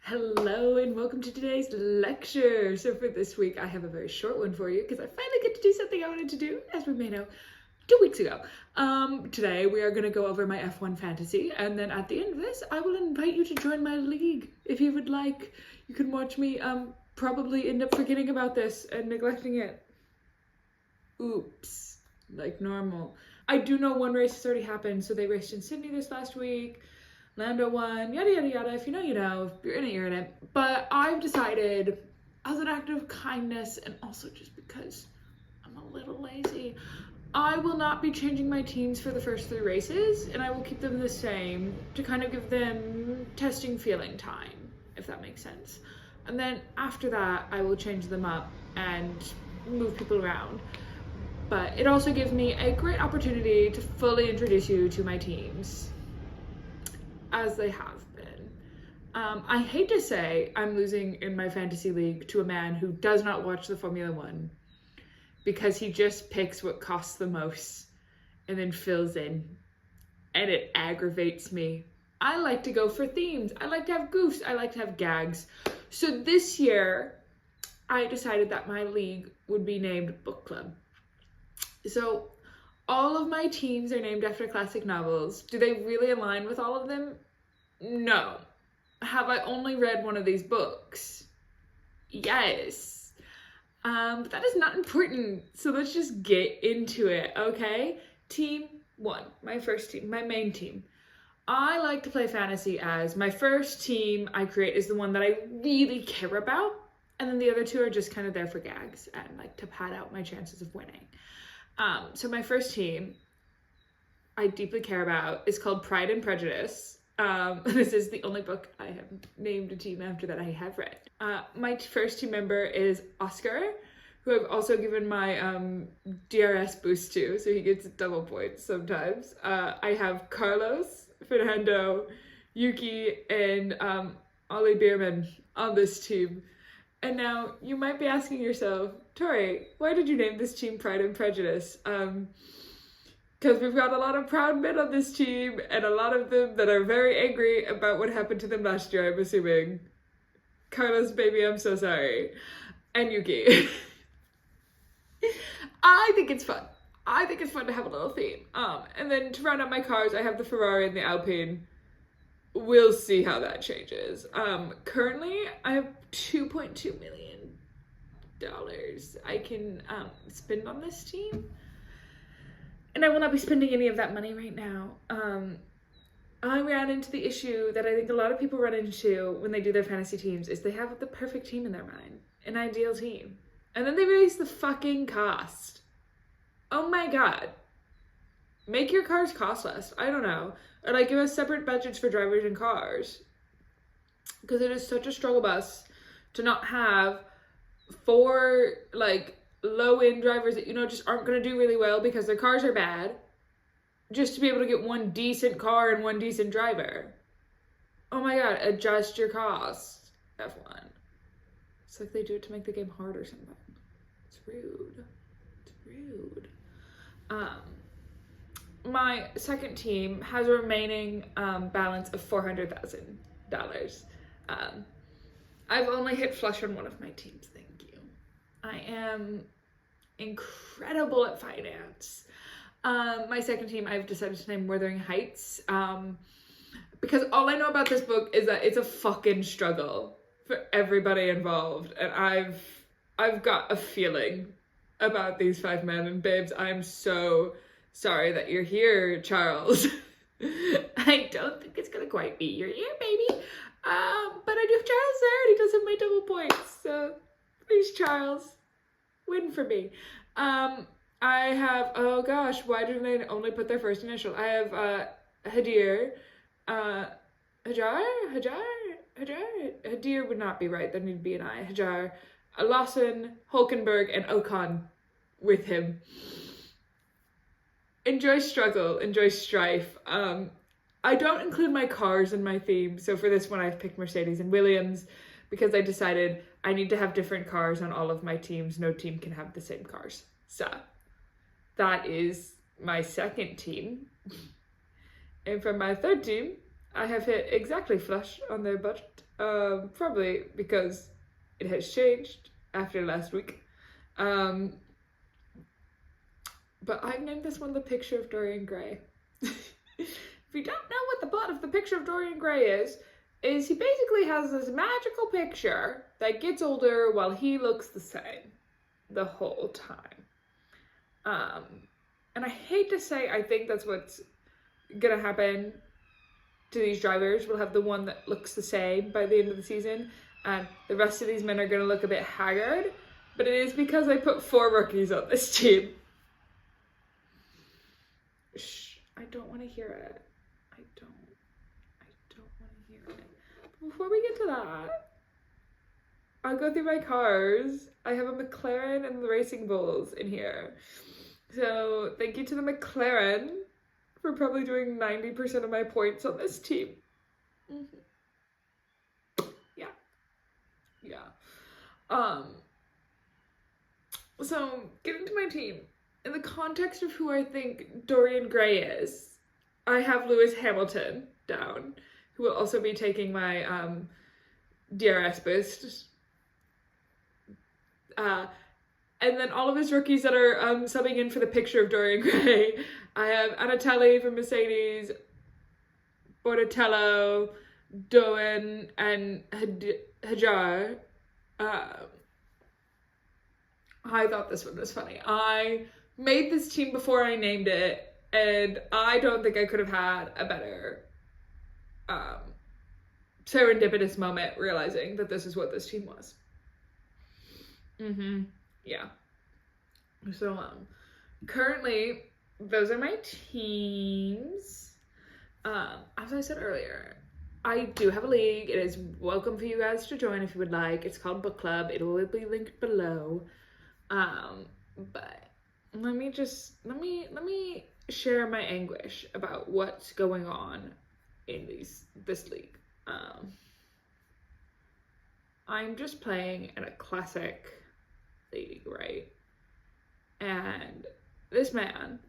Hello and welcome to today's lecture. So for this week, I have a very short one for you because I finally get to do something I wanted to do, as we may know, 2 weeks ago. Today we are going to go over my F1 fantasy, and then at the end of this, I will invite you to join my league if you would like. You can watch me probably end up forgetting about this and neglecting it. Oops, like normal. I do know one race has already happened, so they raced in Sydney this last week. Lando won, yada yada yada. If you know, you know. If you're in it, you're in it. But I've decided, as an act of kindness and also just because I'm a little lazy, I will not be changing my teams for the first 3 races, and I will keep them the same to kind of give them testing feeling time, if that makes sense. And then after that, I will change them up and move people around. But it also gives me a great opportunity to fully introduce you to my teams, as they have been. I hate to say I'm losing in my fantasy league to a man who does not watch the Formula One because he just picks what costs the most and then fills in, and it aggravates me. I like to go for themes. I like to have goofs. I like to have gags. So this year, I decided that my league would be named Book Club. So all of my teams are named after classic novels. Do they really align with all of them? No. Have I only read one of these books? Yes. But that is not important. So let's just get into it, okay? Team 1, my first team, my main team. I like to play fantasy as my first team I create is the one that I really care about, and then the other 2 are just kind of there for gags and like to pad out my chances of winning. So my first team I deeply care about is called Pride and Prejudice. This is the only book I have named a team after that I have read. My first team member is Oscar, who I've also given my DRS boost to, so he gets double points sometimes. I have Carlos, Fernando, Yuki, and Ollie Bierman on this team. And now you might be asking yourself, Tori, why did you name this team Pride and Prejudice? Because we've got a lot of proud men on this team, and a lot of them that are very angry about what happened to them last year, I'm assuming. Carlos, baby, I'm so sorry. And Yuki. I think it's fun. I think it's fun to have a little theme. And then to round out my cars, I have the Ferrari and the Alpine. We'll see how that changes. Currently, I have $2.2 million I can spend on this team. And I will not be spending any of that money right now. I ran into the issue that I think a lot of people run into when they do their fantasy teams is they have the perfect team in their mind, an ideal team. And then they raise the fucking cost. Oh my god. Make your cars cost less. I don't know. Or like give us separate budgets for drivers and cars. Because it is such a struggle bus to not have 4 like low-end drivers that just aren't going to do really well because their cars are bad, just to be able to get one decent car and one decent driver. Oh my god, adjust your cost, F1. It's like they do it to make the game hard or something. It's rude. It's rude. My second team has a remaining balance of $400,000. I've only hit flush on one of my teams, thank you. I am incredible at finance. My second team I've decided to name Wuthering Heights, because all I know about this book is that it's a fucking struggle for everybody involved, and I've got a feeling about these 5 men, and babes, I'm so sorry that you're here, Charles. I don't think it's gonna quite be your year, baby. But I do have Charles there, and he does have my double points, so please, Charles, win for me. I have, oh gosh, why didn't I only put their first initial? I have Hadir, Hadir would not be right, there need to be an I. Hajar, Lawson, Hulkenberg, and Ocon with him. Enjoy struggle, enjoy strife. I don't include my cars in my theme, so for this one I've picked Mercedes and Williams because I decided I need to have different cars on all of my teams. No team can have the same cars. So that is my second team. And for my third team, I have hit exactly flush on their budget Probably because it has changed after last week. But I've named this one The Picture of Dorian Gray. If you don't know what the plot of The Picture of Dorian Gray is he basically has this magical picture that gets older while he looks the same the whole time. And I hate to say, I think that's what's gonna happen to these drivers. We'll have the one that looks the same by the end of the season, and the rest of these men are gonna look a bit haggard, but it is because I put 4 rookies on this team. Shh, I don't want to hear it. I don't want to hear it. But before we get to that, I'll go through my cars. I have a McLaren and the Racing Bulls in here. So thank you to the McLaren for probably doing 90% of my points on this team. Yeah. So getting to my team. In the context of who I think Dorian Gray is, I have Lewis Hamilton down, who will also be taking my DRS boost. And then all of his rookies that are subbing in for The Picture of Dorian Gray. I have Anatelli from Mercedes, Bortatello, Doan, and Hajar. I thought this one was funny. I made this team before I named it, and I don't think I could have had a better serendipitous moment realizing that this is what this team was. Yeah. So, currently, those are my teams. As I said earlier, I do have a league. It is welcome for you guys to join if you would like. It's called Book Club. It will be linked below. But let me share my anguish about what's going on in this league. I'm just playing in a classic league, right? And this man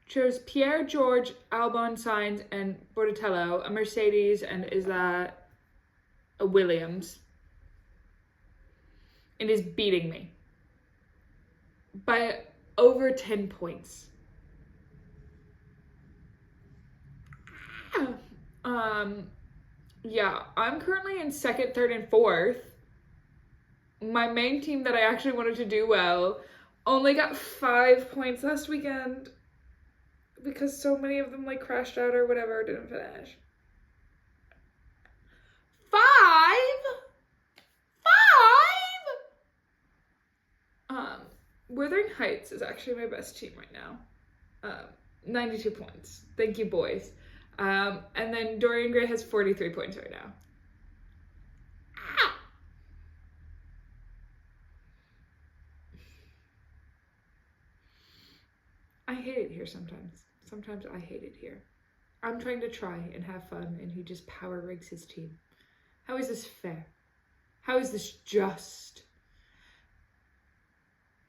chose Pierre, George, Albon, Sainz, and Bortatello, a Mercedes, and is that a Williams, and is beating me by over 10 points. Yeah, I'm currently in 2nd, 3rd, and 4th. My main team that I actually wanted to do well only got 5 points last weekend because so many of them crashed out or whatever, didn't finish. 5? Wuthering Heights is actually my best team right now. 92 points. Thank you, boys. And then Dorian Gray has 43 points right now. I hate it here sometimes. Sometimes I hate it here. I'm trying to try and have fun, and he just power rigs his team. How is this fair? How is this just?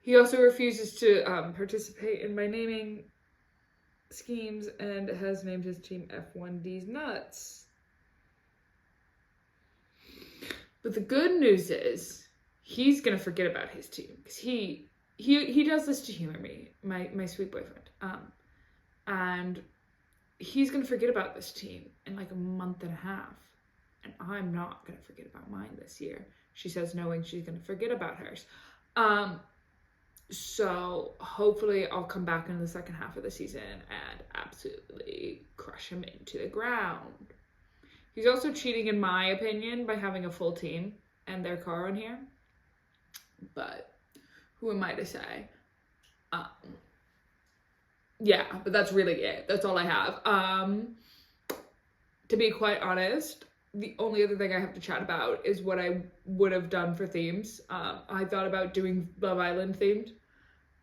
He also refuses to participate in my naming schemes and has named his team F1D's Nuts. But the good news is he's gonna forget about his team because he does this to humor me, my sweet boyfriend. And he's gonna forget about this team in a month and a half, and I'm not gonna forget about mine this year. She says knowing she's gonna forget about hers. So hopefully I'll come back in the second half of the season and absolutely crush him into the ground. He's also cheating, in my opinion, by having a full team and their car on here. But who am I to say? Yeah, but that's really it. That's all I have. To be quite honest, the only other thing I have to chat about is what I would have done for themes. I thought about doing Love Island themed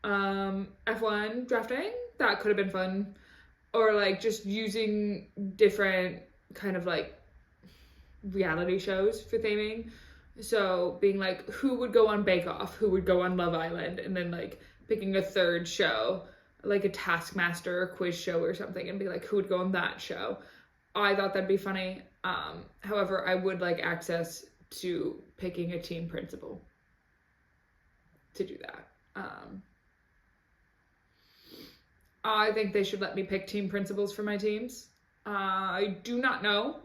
F1 drafting. That could have been fun. Or just using different kind of reality shows for theming. So being who would go on Bake Off, who would go on Love Island, and then picking a third show like a Taskmaster or quiz show or something and be like, who would go on that show? I thought that'd be funny. However, I would like access to picking a team principal to do that. I think they should let me pick team principals for my teams. I do not know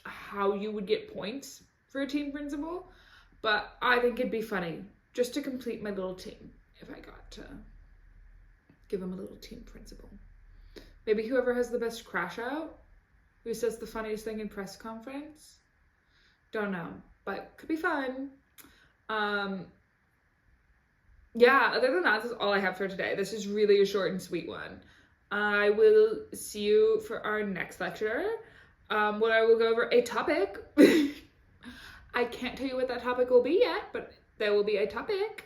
how you would get points for a team principal, but I think it'd be funny just to complete my little team if I got to give them a little team principal. Maybe whoever has the best crash out, who says the funniest thing in press conference. Don't know, but could be fun. Yeah, other than that, this is all I have for today. This is really a short and sweet one. I will see you for our next lecture, where I will go over a topic. I can't tell you what that topic will be yet, but there will be a topic.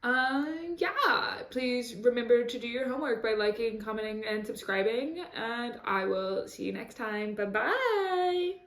Yeah, please remember to do your homework by liking, commenting, and subscribing, and I will see you next time. Bye-bye!